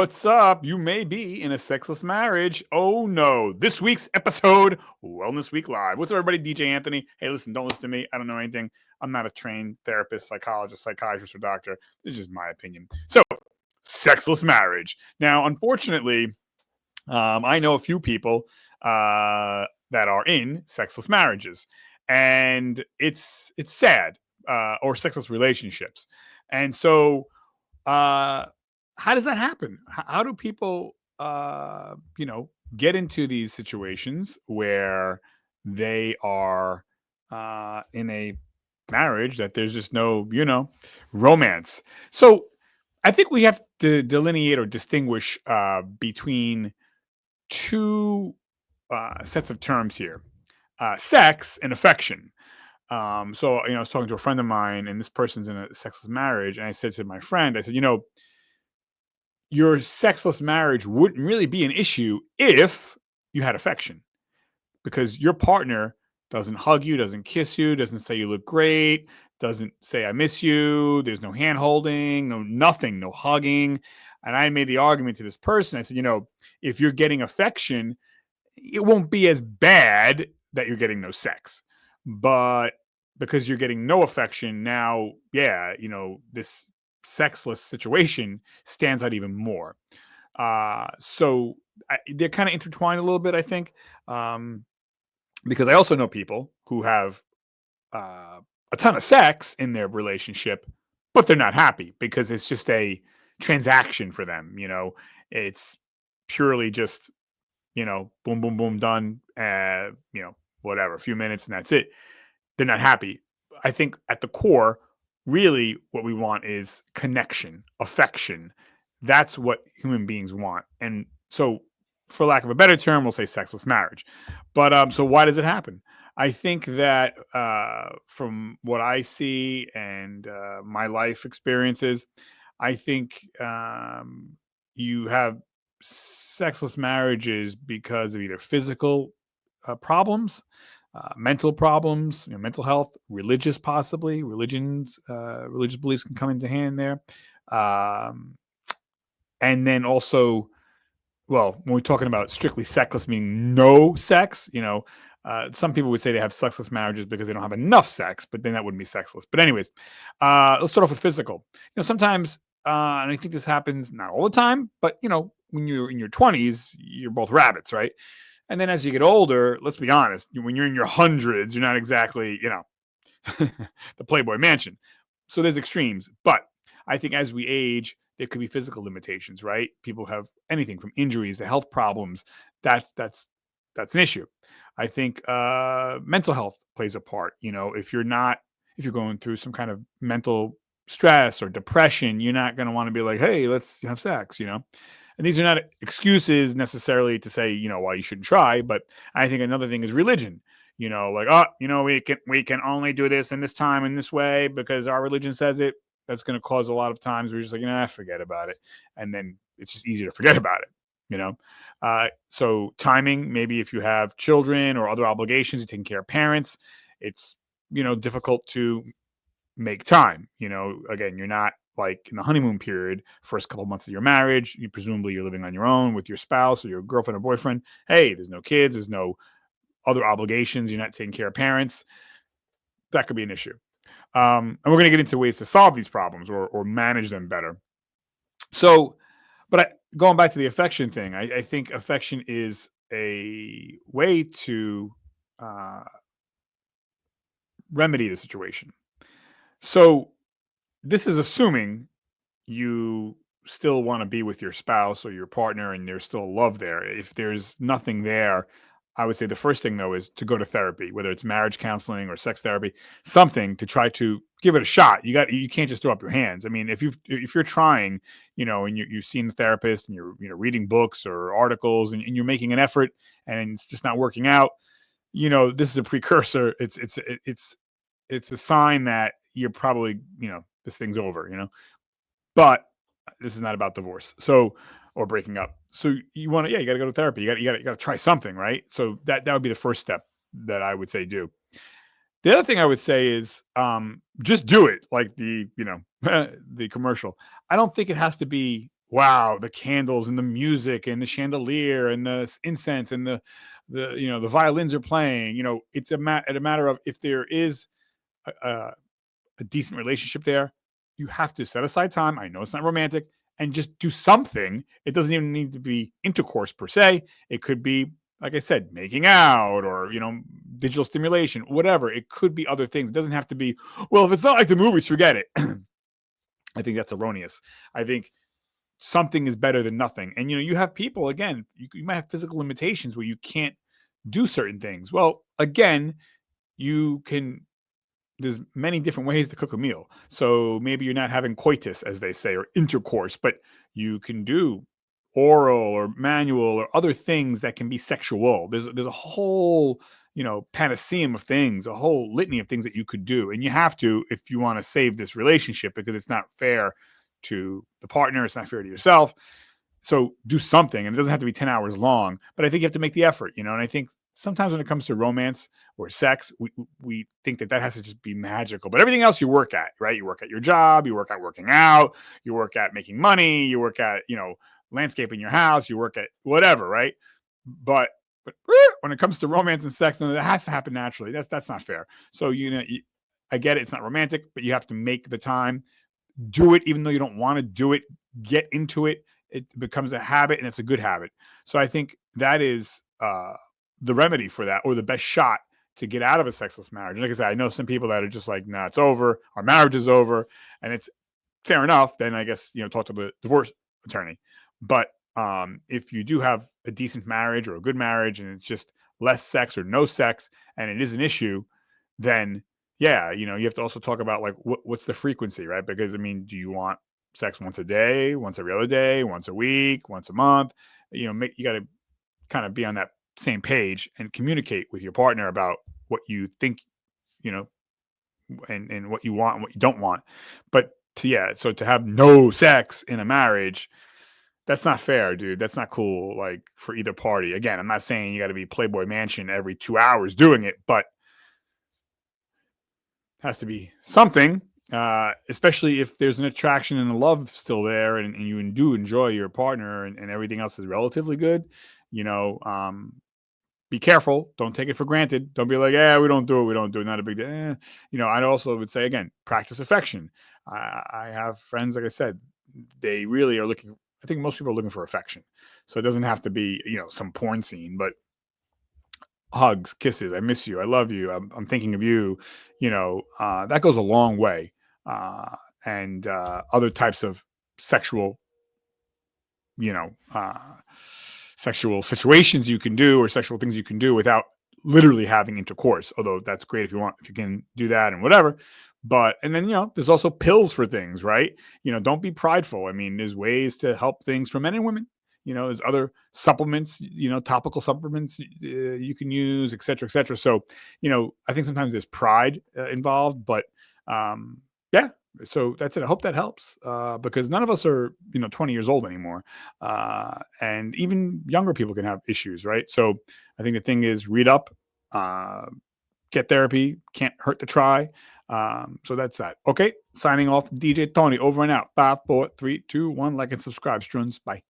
What's up? You may be in a sexless marriage. Oh no. This week's episode, Wellness Week Live. What's up, everybody? DJ Anthony. Hey, listen, don't listen to me. I don't know anything. I'm not a trained therapist, psychologist, psychiatrist, or doctor. This is just my opinion. So, sexless marriage. Now, unfortunately, I know a few people that are in sexless marriages, and it's sad, or sexless relationships. And so, how does that happen? How do people, get into these situations where they are in a marriage that there's just no, romance? So I think we have to delineate or distinguish between two sets of terms here: sex and affection. So, I was talking to a friend of mine, and this person's in a sexless marriage. And I said to my friend, I said, your sexless marriage wouldn't really be an issue if you had affection, because your partner doesn't hug you, doesn't kiss you, doesn't say you look great, doesn't say I miss you. There's no hand holding, no nothing, no hugging. And I made the argument to this person. I said, if you're getting affection, it won't be as bad that you're getting no sex. But because you're getting no affection now, this sexless situation stands out even more. So they're kind of intertwined a little bit, I think, because I also know people who have a ton of sex in their relationship, but they're not happy because it's just a transaction for them. It's purely just, boom, boom, boom, done. Whatever, a few minutes and that's it. They're not happy. I think at the core, really what we want is connection, affection. That's what human beings want. And so, for lack of a better term, we'll say sexless marriage. But so why does it happen? I think that from what I see and my life experiences, I think you have sexless marriages because of either physical problems, mental problems, mental health, religious, possibly religions, religious beliefs can come into hand there. And then also, well, when we're talking about strictly sexless, meaning no sex, some people would say they have sexless marriages because they don't have enough sex, but then that wouldn't be sexless. But anyways, let's start off with physical. Sometimes, and I think this happens not all the time, but when you're in your 20s, you're both rabbits, right? And then as you get older, let's be honest, when you're in your hundreds, you're not exactly, the Playboy Mansion. So there's extremes. But I think as we age, there could be physical limitations, right? People have anything from injuries to health problems. That's an issue. I think mental health plays a part. If you're going through some kind of mental stress or depression, you're not going to want to be like, hey, let's have sex, And these are not excuses necessarily to say, why you shouldn't try. But I think another thing is religion. We can only do this in this time in this way because our religion says it. That's going to cause a lot of times we're just like, forget about it. And then it's just easier to forget about it, So timing, maybe if you have children or other obligations, you're taking care of parents, it's, difficult to make time. Again, you're not like in the honeymoon period, first couple of months of your marriage, presumably you're living on your own with your spouse or your girlfriend or boyfriend. Hey, there's no kids, there's no other obligations, you're not taking care of parents. That could be an issue. And we're going to get into ways to solve these problems or manage them better. So, but going back to the affection thing, I think affection is a way to remedy the situation. So this is assuming you still want to be with your spouse or your partner and there's still love there. If there's nothing there, I would say the first thing, though, is to go to therapy, whether it's marriage counseling or sex therapy, something to try to give it a shot. You can't just throw up your hands. I mean, if you're trying, and you've seen the therapist and you're reading books or articles and you're making an effort and it's just not working out, this is a precursor. It's a sign that you're probably, this thing's over, but this is not about divorce. So, or breaking up. So you want to, you got to go to therapy. You got to try something, right? So that would be the first step that I would say do. The other thing I would say is just do it, like the the commercial. I don't think it has to be wow, the candles and the music and the chandelier and the incense and the violins are playing. It's a matter of, if there is a, a decent relationship there, you have to set aside time. I know it's not romantic, and just do something. It doesn't even need to be intercourse per se. It could be, like I said, making out, or digital stimulation, whatever. It could be other things. It doesn't have to be, well, if it's not like the movies, forget it. I think that's erroneous. I think something is better than nothing. And you have people, again, you might have physical limitations where you can't do certain things. Well, again, you can there's many different ways to cook a meal. So maybe you're not having coitus, as they say, or intercourse, but you can do oral or manual or other things that can be sexual. There's a whole panaceum of things, a whole litany of things that you could do, and you have to, if you want to save this relationship, because it's not fair to the partner, it's not fair to yourself. So do something, and it doesn't have to be 10 hours long, but I think you have to make the effort, and I think sometimes when it comes to romance or sex, we think that has to just be magical, but everything else you work at, right? You work at your job, you work at working out, you work at making money, you work at, landscaping your house, you work at whatever, right? But when it comes to romance and sex, it has to happen naturally. That's not fair. So, I get it. It's not romantic, but you have to make the time, do it, even though you don't want to do it, get into it. It becomes a habit, and it's a good habit. So I think that is the remedy for that, or the best shot to get out of a sexless marriage. And like I said, I know some people that are just like, nah, it's over. Our marriage is over. And it's fair enough. Then I guess, talk to the divorce attorney. But if you do have a decent marriage or a good marriage, and it's just less sex or no sex, and it is an issue, then yeah, you have to also talk about, like, what's the frequency, right? Because, I mean, do you want sex once a day, once every other day, once a week, once a month? You got to kind of be on that same page and communicate with your partner about what you think, you know, and what you want and what you don't want. But so to have no sex in a marriage, that's not fair, dude. That's not cool, like, for either party. Again, I'm not saying you got to be Playboy Mansion every 2 hours doing it, but has to be something, especially if there's an attraction and a love still there, and you do enjoy your partner, and everything else is relatively good. You know, be careful. Don't take it for granted. Don't be like, yeah, we don't do it. We don't do it. Not a big deal. I also would say, again, practice affection. I have friends, like I said, they really are looking. I think most people are looking for affection. So it doesn't have to be, some porn scene, but hugs, kisses, I miss you, I love you, I'm thinking of you, that goes a long way. And other types of sexual, you know, uh, sexual situations you can do, or sexual things you can do without literally having intercourse. Although that's great if you can do that and whatever. But, and then, there's also pills for things, right? Don't be prideful. I mean, there's ways to help things for men and women. There's other supplements, topical supplements you can use, et cetera, et cetera. So, I think sometimes there's pride involved, but yeah. So that's it. I hope that helps, because none of us are, 20 years old anymore. And even younger people can have issues, right? So I think the thing is, read up, get therapy. Can't hurt to try. So that's that. Okay. Signing off, DJ Tony, over and out. 5, 4, 3, 2, 1. Like and subscribe. Struns. Bye.